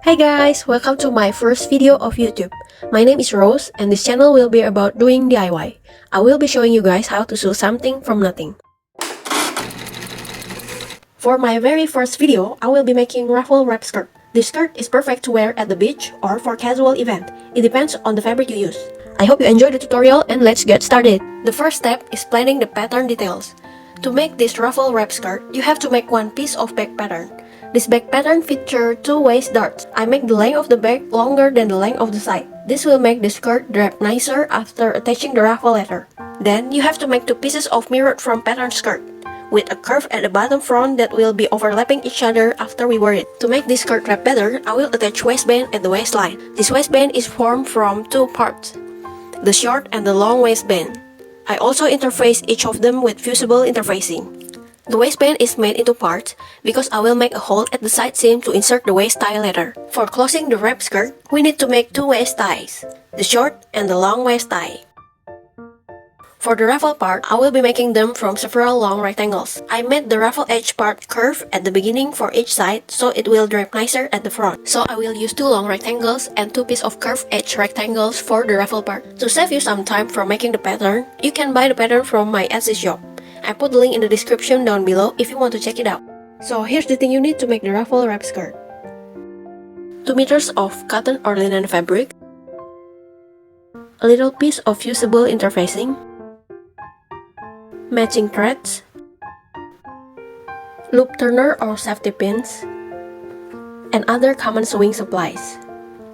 Hey guys, welcome to my first video of YouTube. My name is Rose and this channel will be about doing DIY. I will be showing you guys how to sew something from nothing. For my very first video, I will be making ruffle wrap skirt. This skirt is perfect to wear at the beach or for casual event. It depends on the fabric you use. I hope you enjoyed the tutorial and let's get started. The first step is planning the pattern details. To make this ruffle wrap skirt, you have to make one piece of back pattern. This back pattern features two waist darts. I make the length of the back longer than the length of the side. This will make the skirt drape nicer after attaching the ruffle letter. Then you have to make two pieces of mirrored front pattern skirt with a curve at the bottom front that will be overlapping each other after we wear it. To make this skirt wrap better, I will attach waistband at the waistline. This waistband is formed from two parts, the short and the long waistband. I also interface each of them with fusible interfacing. The waistband is made into parts because I will make a hole at the side seam to insert the waist tie letter. For closing the wrap skirt, we need to make two waist ties, the short and the long waist tie. For the ruffle part, I will be making them from several long rectangles. I made the ruffle edge part curve at the beginning for each side so it will drape nicer at the front. So I will use two long rectangles and two pieces of curved edge rectangles for the ruffle part. To save you some time from making the pattern, you can buy the pattern from my Etsy shop. I put the link in the description down below if you want to check it out. So here's the thing you need to make the ruffle wrap skirt. 2 meters of cotton or linen fabric, a little piece of fusible interfacing, matching threads, loop turner or safety pins, and other common sewing supplies.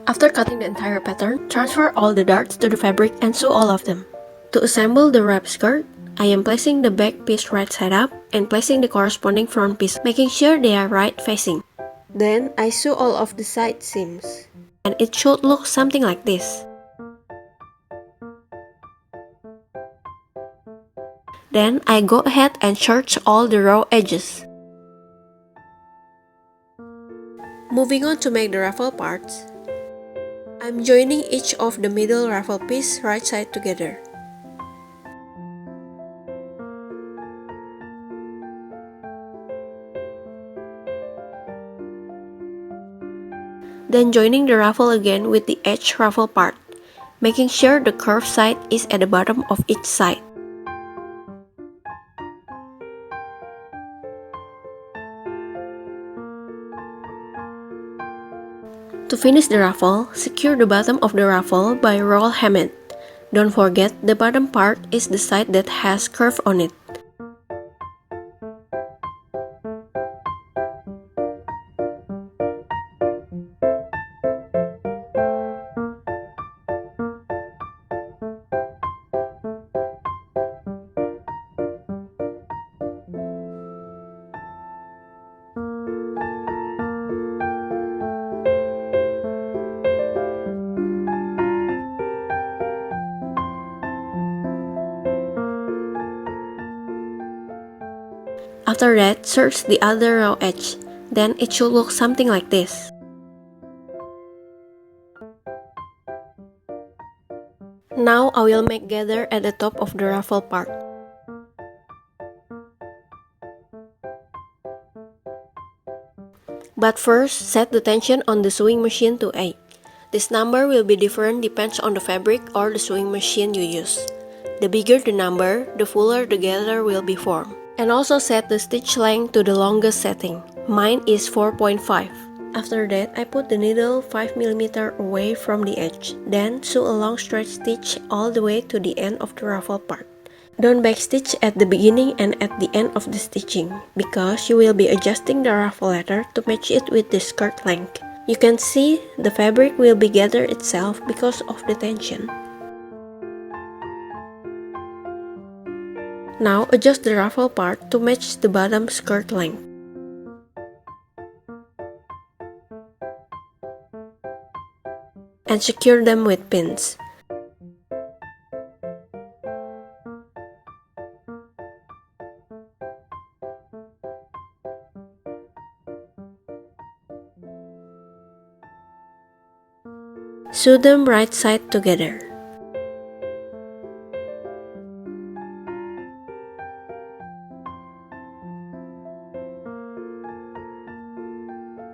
After cutting the entire pattern, transfer all the darts to the fabric and sew all of them. To assemble the wrap skirt, I am placing the back piece right side up and placing the corresponding front piece, making sure they are right facing. Then I sew all of the side seams, and it should look something like this. Then I go ahead and serge all the raw edges. Moving on to make the ruffle parts, I'm joining each of the middle ruffle piece right side together. Then joining the ruffle again with the edge ruffle part, making sure the curved side is at the bottom of each side. To finish the ruffle, secure the bottom of the ruffle by roll hem. Don't forget the bottom part is the side that has curve on it. After that, serge the other raw edge. Then it should look something like this. Now I will make gather at the top of the ruffle part. But first, set the tension on the sewing machine to 8. This number will be different depends on the fabric or the sewing machine you use. The bigger the number, the fuller the gather will be formed. And also set the stitch length to the longest setting. Mine is 4.5. After that, I put the needle 5mm away from the edge. Then sew a long straight stitch all the way to the end of the ruffle part. Don't backstitch at the beginning and at the end of the stitching, because you will be adjusting the ruffle letter to match it with the skirt length. You can see the fabric will be gathered itself because of the tension. Now adjust the ruffle part to match the bottom skirt length. And secure them with pins. Sew them right side together.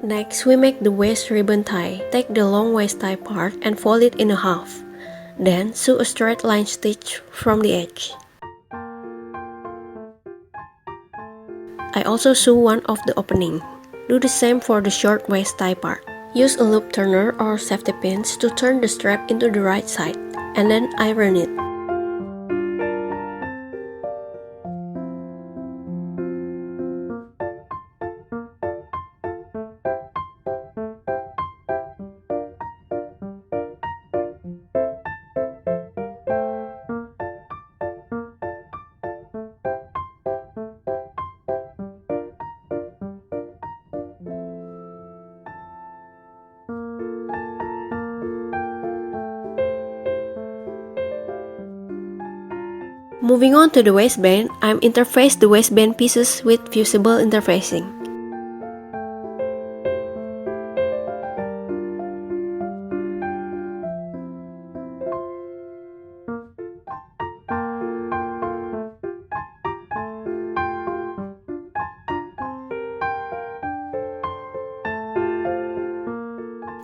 Next, we make the waist ribbon tie. Take the long waist tie part and fold it in half. Then, sew a straight line stitch from the edge. I also sew one of the opening. Do the same for the short waist tie part. Use a loop turner or safety pins to turn the strap into the right side, and then iron it. Moving on to the waistband, I'm interfaced the waistband pieces with fusible interfacing.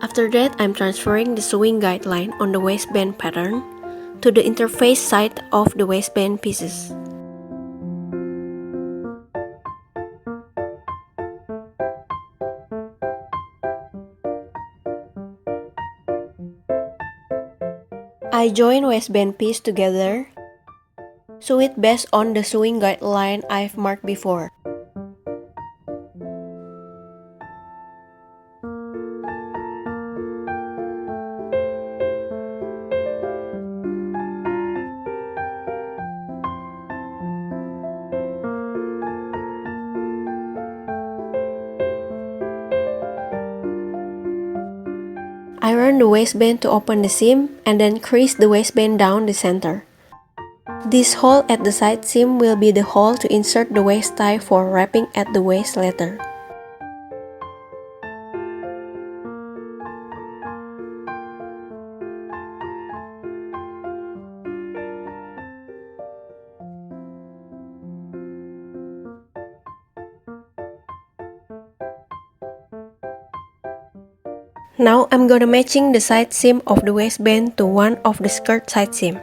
After that, I'm transferring the sewing guideline on the waistband pattern to the interface side of the waistband pieces. I join waistband piece together, sew it based on the sewing guideline I've marked before. Iron the waistband to open the seam and then crease the waistband down the center. This hole at the side seam will be the hole to insert the waist tie for wrapping at the waist later. Now I'm gonna matching the side seam of the waistband to one of the skirt side seam.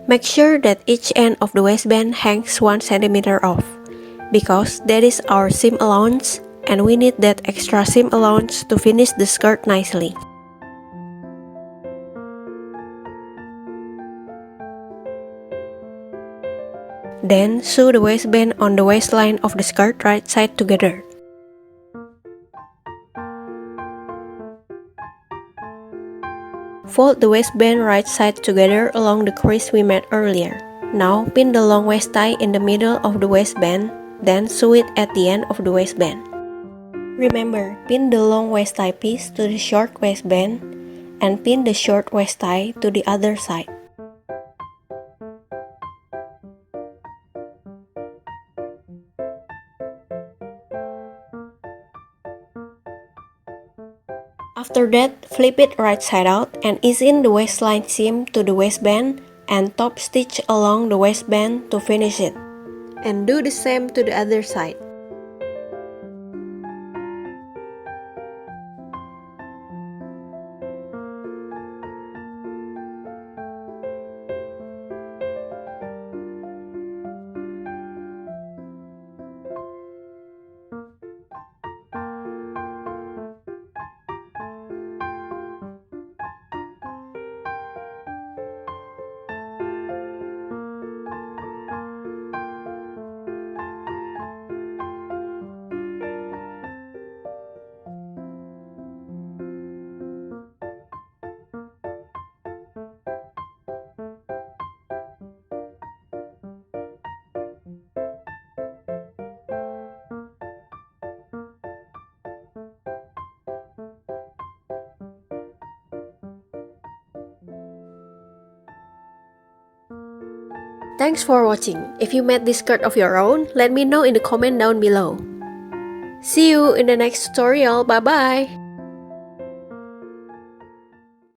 Make sure that each end of the waistband hangs 1 cm off, because that is our seam allowance and we need that extra seam allowance to finish the skirt nicely. Then sew the waistband on the waistline of the skirt right side together. Fold the waistband right side together along the crease we made earlier. Now pin the long waist tie in the middle of the waistband, then sew it at the end of the waistband. Remember, pin the long waist tie piece to the short waistband and pin the short waist tie to the other side. After that, flip it right side out and ease in the waistline seam to the waistband and top stitch along the waistband to finish it. And do the same to the other side. Thanks for watching. If you made this skirt of your own, let me know in the comment down below. See you in the next tutorial. Bye bye!